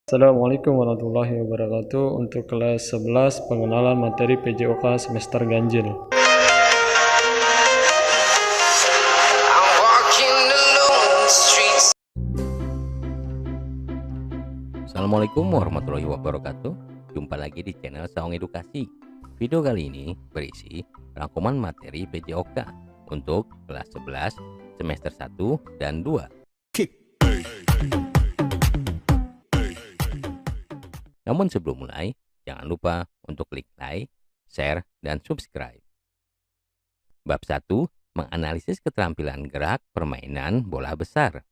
Assalamualaikum warahmatullahi wabarakatuh. Untuk kelas 11 pengenalan materi PJOK semester ganjil. Assalamualaikum warahmatullahi wabarakatuh. Jumpa lagi di channel Saung Edukasi. Video kali ini berisi rangkuman materi PJOK untuk kelas 11 semester 1 dan 2. Namun sebelum mulai, jangan lupa untuk klik like, share, dan subscribe. Bab 1, menganalisis keterampilan gerak permainan bola besar.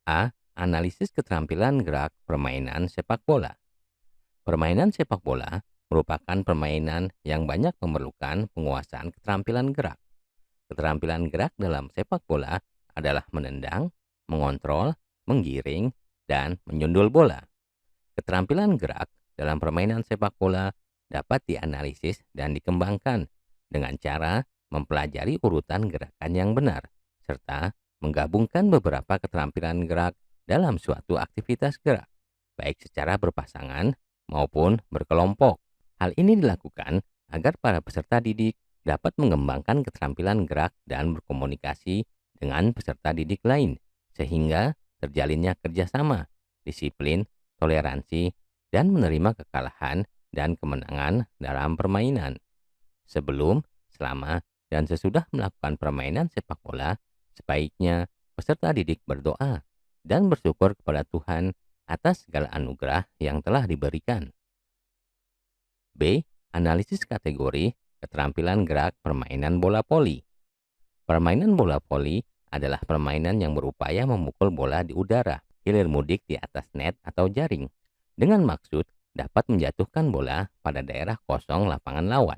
A. Analisis keterampilan gerak permainan sepak bola. Permainan sepak bola merupakan permainan yang banyak memerlukan penguasaan keterampilan gerak. Keterampilan gerak dalam sepak bola adalah menendang, mengontrol, menggiring, dan menyundul bola. Keterampilan gerak dalam permainan sepak bola dapat dianalisis dan dikembangkan dengan cara mempelajari urutan gerakan yang benar, serta menggabungkan beberapa keterampilan gerak dalam suatu aktivitas gerak, baik secara berpasangan maupun berkelompok. Hal ini dilakukan agar para peserta didik dapat mengembangkan keterampilan gerak dan berkomunikasi dengan peserta didik lain, sehingga terjalinnya kerjasama, disiplin, toleransi, dan menerima kekalahan dan kemenangan dalam permainan. Sebelum, selama, dan sesudah melakukan permainan sepak bola, sebaiknya peserta didik berdoa dan bersyukur kepada Tuhan atas segala anugerah yang telah diberikan. B. Analisis kategori keterampilan gerak permainan bola voli. Permainan bola voli adalah permainan yang berupaya memukul bola di udara, hilir mudik di atas net atau jaring, dengan maksud dapat menjatuhkan bola pada daerah kosong lapangan lawan.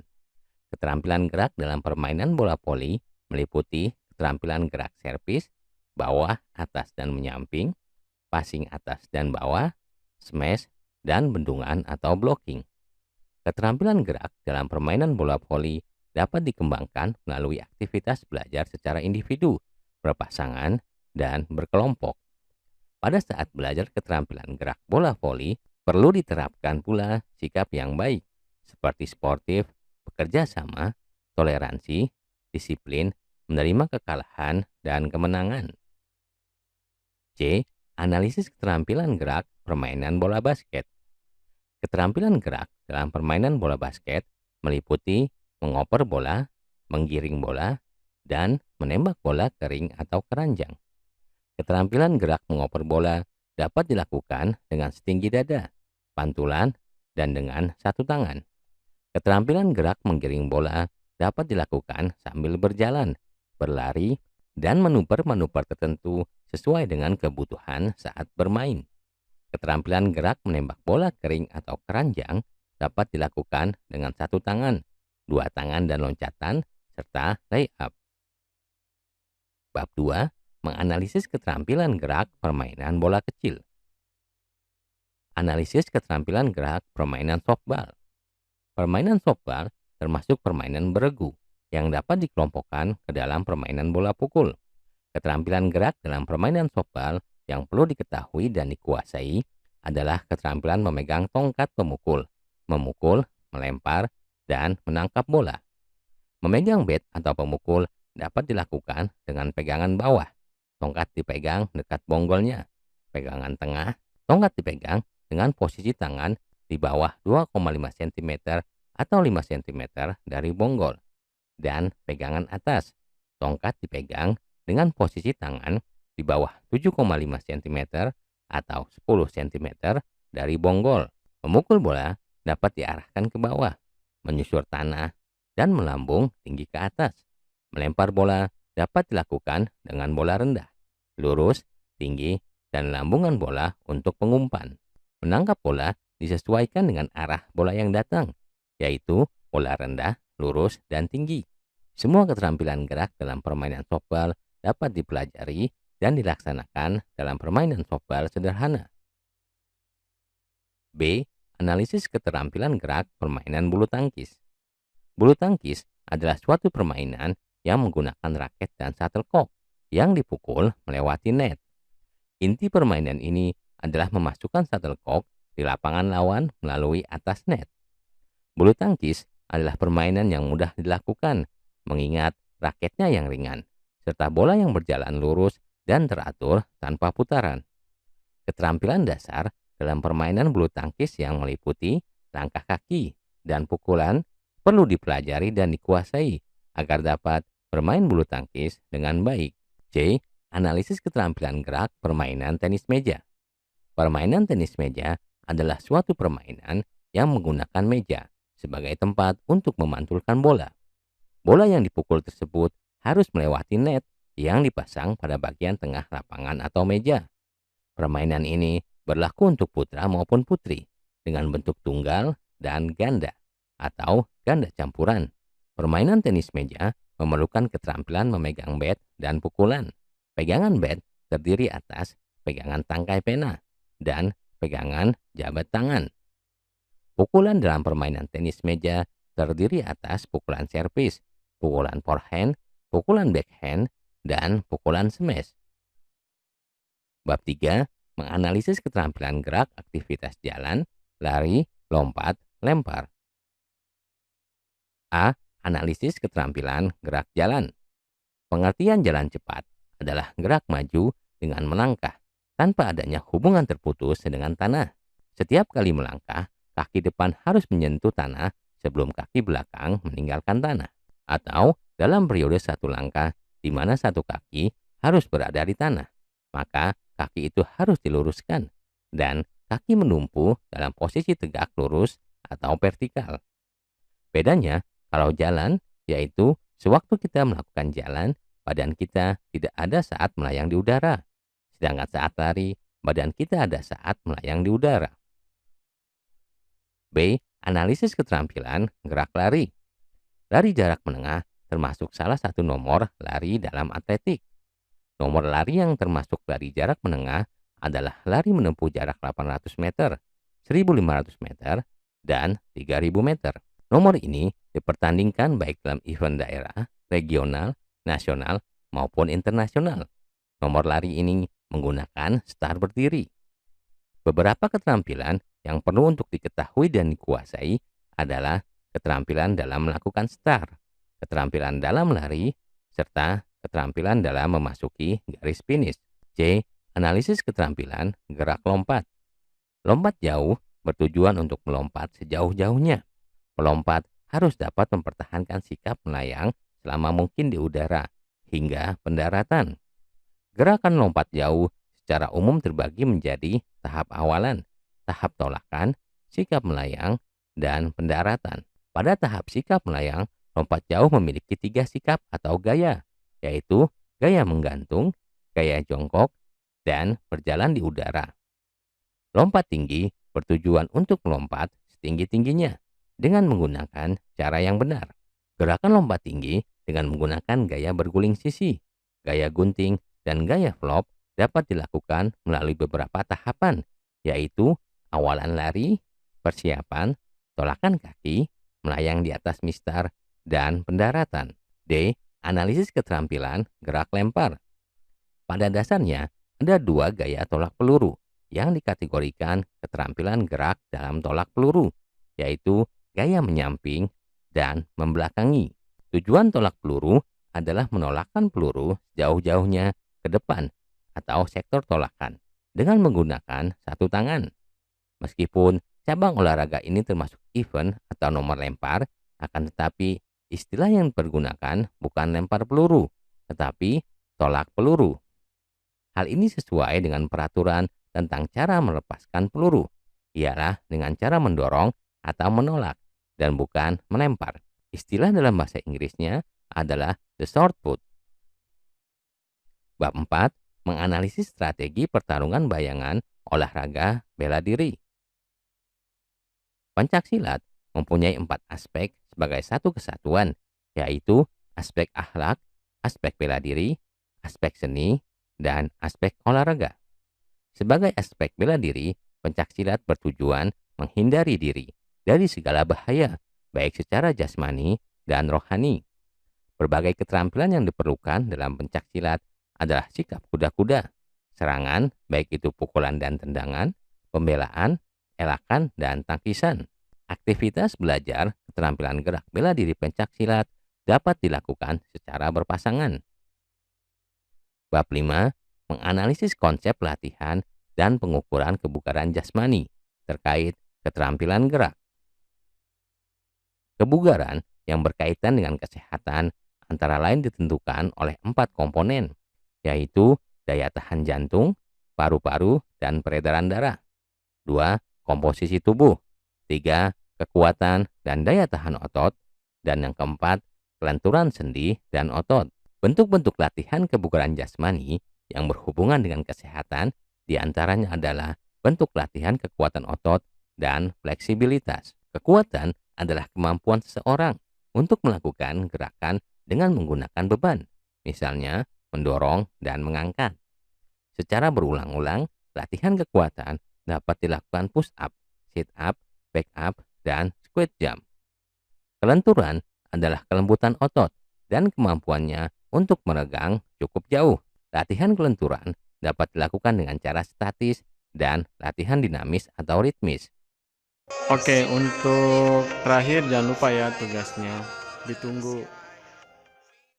Keterampilan gerak dalam permainan bola voli meliputi keterampilan gerak servis, bawah, atas, dan menyamping, passing atas dan bawah, smash, dan bendungan atau blocking. Keterampilan gerak dalam permainan bola voli dapat dikembangkan melalui aktivitas belajar secara individu, berpasangan, dan berkelompok. Pada saat belajar keterampilan gerak bola voli, perlu diterapkan pula sikap yang baik, seperti sportif, bekerja sama, toleransi, disiplin, menerima kekalahan, dan kemenangan. C. Analisis keterampilan gerak permainan bola basket. Keterampilan gerak dalam permainan bola basket meliputi mengoper bola, menggiring bola, dan menembak bola ke ring atau keranjang. Keterampilan gerak mengoper bola dapat dilakukan dengan setinggi dada, pantulan, dan dengan satu tangan. Keterampilan gerak menggiring bola dapat dilakukan sambil berjalan, berlari, dan manuver-manuver tertentu sesuai dengan kebutuhan saat bermain. Keterampilan gerak menembak bola kering atau keranjang dapat dilakukan dengan satu tangan, dua tangan dan loncatan, serta lay-up. Bab 2. Menganalisis keterampilan gerak permainan bola kecil. Analisis keterampilan gerak permainan softball. Permainan softball termasuk permainan beregu yang dapat dikelompokkan ke dalam permainan bola pukul. Keterampilan gerak dalam permainan softball yang perlu diketahui dan dikuasai adalah keterampilan memegang tongkat pemukul, memukul, melempar, dan menangkap bola. Memegang bat atau pemukul dapat dilakukan dengan pegangan bawah, tongkat dipegang dekat bonggolnya. Pegangan tengah, tongkat dipegang dengan posisi tangan di bawah 2,5 cm atau 5 cm dari bonggol. Dan pegangan atas, tongkat dipegang dengan posisi tangan di bawah 7,5 cm atau 10 cm dari bonggol. Memukul bola dapat diarahkan ke bawah, menyusur tanah, dan melambung tinggi ke atas. Melempar bola dapat dilakukan dengan bola rendah, lurus, tinggi, dan lambungan bola untuk pengumpan. Menangkap bola disesuaikan dengan arah bola yang datang, yaitu bola rendah, lurus, dan tinggi. Semua keterampilan gerak dalam permainan softball dapat dipelajari dan dilaksanakan dalam permainan softball sederhana. B. Analisis keterampilan gerak permainan bulu tangkis. Bulu tangkis adalah suatu permainan yang menggunakan raket dan shuttlecock yang dipukul melewati net. Inti permainan ini adalah memasukkan shuttlecock di lapangan lawan melalui atas net. Bulu tangkis adalah permainan yang mudah dilakukan, mengingat raketnya yang ringan, serta bola yang berjalan lurus dan teratur tanpa putaran. Keterampilan dasar dalam permainan bulu tangkis yang meliputi langkah kaki dan pukulan perlu dipelajari dan dikuasai agar dapat bermain bulu tangkis dengan baik. C. Analisis keterampilan gerak permainan tenis meja. Permainan tenis meja adalah suatu permainan yang menggunakan meja sebagai tempat untuk memantulkan bola. Bola yang dipukul tersebut harus melewati net yang dipasang pada bagian tengah lapangan atau meja. Permainan ini berlaku untuk putra maupun putri dengan bentuk tunggal dan ganda atau ganda campuran. Permainan tenis meja memerlukan keterampilan memegang bat dan pukulan. Pegangan bat terdiri atas pegangan tangkai pena dan pegangan jabat tangan. Pukulan dalam permainan tenis meja terdiri atas pukulan servis, pukulan forehand, pukulan backhand, dan pukulan smash. Bab 3. Menganalisis keterampilan gerak aktivitas jalan, lari, lompat, lempar. A. Analisis keterampilan gerak jalan. Pengertian jalan cepat adalah gerak maju dengan melangkah tanpa adanya hubungan terputus dengan tanah. Setiap kali melangkah, kaki depan harus menyentuh tanah sebelum kaki belakang meninggalkan tanah. Atau dalam periode satu langkah di mana satu kaki harus berada di tanah, maka kaki itu harus diluruskan dan kaki menumpu dalam posisi tegak lurus atau vertikal. Bedanya kalau jalan, yaitu sewaktu kita melakukan jalan, badan kita tidak ada saat melayang di udara. Sedangkan saat lari, badan kita ada saat melayang di udara. B. Analisis keterampilan gerak lari. Lari jarak menengah termasuk salah satu nomor lari dalam atletik. Nomor lari yang termasuk lari jarak menengah adalah lari menempuh jarak 800 meter, 1.500 meter, dan 3.000 meter. Nomor ini dipertandingkan baik dalam event daerah, regional, nasional, maupun internasional. Nomor lari ini menggunakan start berdiri. Beberapa keterampilan yang perlu untuk diketahui dan dikuasai adalah keterampilan dalam melakukan start, keterampilan dalam lari, serta keterampilan dalam memasuki garis finish. C. Analisis keterampilan gerak lompat. Lompat jauh bertujuan untuk melompat sejauh-jauhnya. Pelompat harus dapat mempertahankan sikap melayang selama mungkin di udara hingga pendaratan. Gerakan lompat jauh secara umum terbagi menjadi tahap awalan, tahap tolakan, sikap melayang, dan pendaratan. Pada tahap sikap melayang, lompat jauh memiliki 3 sikap atau gaya, yaitu gaya menggantung, gaya jongkok, dan berjalan di udara. Lompat tinggi bertujuan untuk melompat setinggi-tingginya dengan menggunakan cara yang benar. Gerakan lompat tinggi dengan menggunakan gaya berguling sisi, gaya gunting, dan gaya flop dapat dilakukan melalui beberapa tahapan, yaitu awalan lari, persiapan, tolakan kaki, melayang di atas mistar, dan pendaratan. D. Analisis keterampilan gerak lempar. Pada dasarnya, ada 2 gaya tolak peluru yang dikategorikan keterampilan gerak dalam tolak peluru, yaitu gaya menyamping dan membelakangi. Tujuan tolak peluru adalah menolakkan peluru jauh-jauhnya ke depan atau sektor tolakan dengan menggunakan satu tangan. Meskipun cabang olahraga ini termasuk event atau nomor lempar, akan tetapi istilah yang dipergunakan bukan lempar peluru, tetapi tolak peluru. Hal ini sesuai dengan peraturan tentang cara melepaskan peluru, ialah dengan cara mendorong atau menolak dan bukan melempar. Istilah dalam bahasa Inggrisnya adalah the short put. Bab 4. Menganalisis strategi pertarungan bayangan olahraga bela diri. Pencaksilat mempunyai 4 aspek sebagai satu kesatuan, yaitu aspek akhlak, aspek bela diri, aspek seni, dan aspek olahraga. Sebagai aspek bela diri, pencaksilat bertujuan menghindari diri dari segala bahaya, baik secara jasmani dan rohani. Berbagai keterampilan yang diperlukan dalam pencaksilat adalah sikap kuda-kuda, serangan, baik itu pukulan dan tendangan, pembelaan, elakan, dan tangkisan. Aktivitas belajar keterampilan gerak bela diri pencak silat dapat dilakukan secara berpasangan. Bab 5. Menganalisis konsep latihan dan pengukuran kebugaran jasmani terkait keterampilan gerak. Kebugaran yang berkaitan dengan kesehatan antara lain ditentukan oleh 4 komponen, yaitu daya tahan jantung, paru-paru, dan peredaran darah. 2. Komposisi tubuh. 3. Kekuatan dan daya tahan otot. Dan yang keempat, kelenturan sendi dan otot. Bentuk-bentuk latihan kebugaran jasmani yang berhubungan dengan kesehatan diantaranya adalah bentuk latihan kekuatan otot dan fleksibilitas. Kekuatan adalah kemampuan seseorang untuk melakukan gerakan dengan menggunakan beban, misalnya mendorong dan mengangkat. Secara berulang-ulang, latihan kekuatan dapat dilakukan push up, sit up, back up, dan squat jump. Kelenturan adalah kelembutan otot dan kemampuannya untuk meregang cukup jauh. Latihan kelenturan dapat dilakukan dengan cara statis dan latihan dinamis atau ritmis. Oke, untuk terakhir jangan lupa ya tugasnya. Ditunggu.